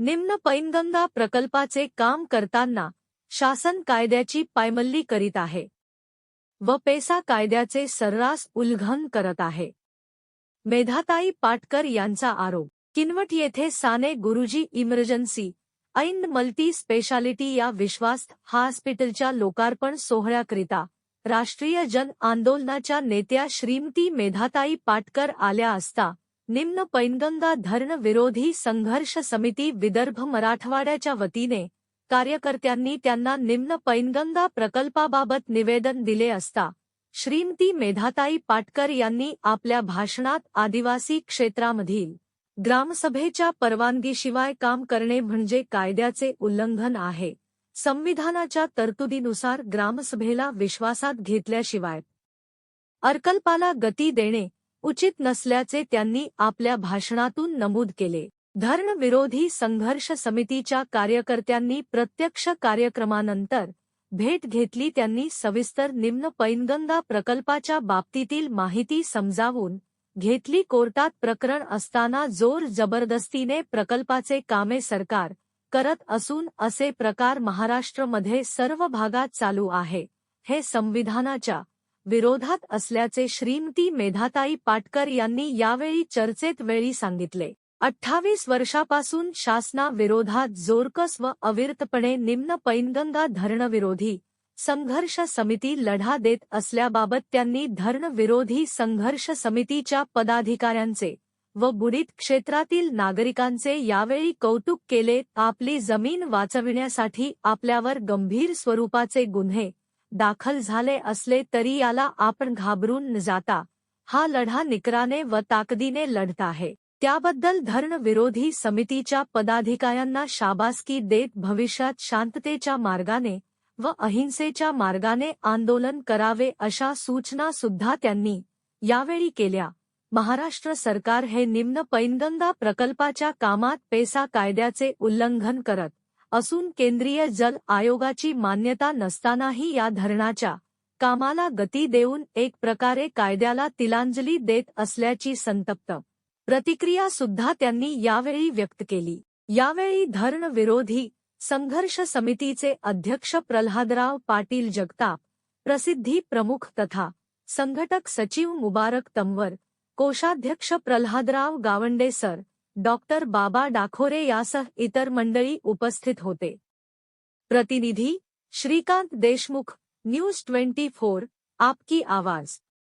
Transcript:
निम्न पैनगंगा प्रकल्पाचे काम करताना शासन कायद्याची पायमल्ली करीत आहे व पेसा कायद्याचे सर्रास उल्लंघन करत आहे. मेधाताई पाटकर यांचा आरोप. किनवट येथे Sane Guruji emergency and multi speciality या विश्वास हॉस्पिटलच्या लोकार्पण सोहळ्याकरिता राष्ट्रीय जन आंदोलनाच्या नेत्या श्रीमती मेधाताई पाटकर आल्या असता निम्न पैनगंगा धरण विरोधी संघर्ष समिती विदर्भ मराठवाड्याच्या वतीने कार्यकर्त्यांनी त्यांना निम्न पैनगंगा प्रकल्पाबाबत निवेदन दिले असता श्रीमती मेधाताई पाटकर यांनी आपल्या भाषणात आदिवासी क्षेत्रामधील ग्रामसभेच्या परवानगीशिवाय काम करणे म्हणजे कायद्याचे उल्लंघन आहे. संविधानाच्या तरतुदीनुसार ग्रामसभेला विश्वासात घेतल्याशिवाय प्रकल्पाला गती देणे उचित नसल्याचे त्यांनी आपल्या भाषणातून नमूद केले. धरण विरोधी संघर्ष समितीच्या कार्यकर्त्यांनी प्रत्यक्ष कार्यक्रमानंतर भेट घेतली. त्यांनी सविस्तर निम्न पैनगंगा प्रकल्पाच्या बाबतीतील माहिती समजावून घेतली. कोर्टात प्रकरण असताना जोर जबरदस्तीने प्रकल्पाचे कामे सरकार करत असून असे प्रकार महाराष्ट्रामध्ये सर्व भागात चालू आहे, हे संविधानाच्या विरोधात असल्याचे श्रीमती मेधाताई पाटकर यांनी यावेळी चर्चेत वेळी सांगितले. 28 वर्षापासून शासनाविरोधात जोरकस व अविरतपणे निम्न पैनगंगा धरणविरोधी संघर्ष समिती लढा देत असल्याबाबत त्यांनी धरण विरोधी संघर्ष समितीच्या पदाधिकाऱ्यांचे व बुडीत क्षेत्रातील नागरिकांचे यावेळी कौतुक केले. आपली जमीन वाचविण्यासाठी आपल्यावर गंभीर स्वरूपाचे गुन्हे दाखल झाले असले तरी याला आपण घाबरून न जाता हा लढा निकराने व ताकदीने लढत आहे. त्याबद्दल धरण विरोधी समितीच्या पदाधिकाऱ्यांना शाबासकी देत भविष्यात शांततेच्या मार्गाने व अहिंसेच्या मार्गाने आंदोलन करावे अशा सूचना सुद्धा त्यांनी यावेळी केल्या. महाराष्ट्र सरकार हे निम्न पैनगंगा प्रकल्पाच्या कामात पेसा कायद्याचे उल्लंघन करत असून केंद्रीय जल आयोगाची मान्यता नसतानाही या धरणाच्या कामाला गती देऊन एक प्रकारे कायद्याला तिलांजली देत असल्याची संतप्त प्रतिक्रिया सुद्धा त्यांनी यावेळी व्यक्त केली. यावेळी धरण विरोधी संघर्ष समितीचे अध्यक्ष प्रल्हादराव पाटील जगताप, प्रसिद्धी प्रमुख तथा संघटक सचिव मुबारक तंवर, कोषाध्यक्ष प्रल्हादराव गावंडे सर, डॉक्टर बाबा डाखोरे यासह इतर मंडळी उपस्थित होते. प्रतिनिधी श्रीकांत देशमुख, न्यूज 24, आपकी आवाज.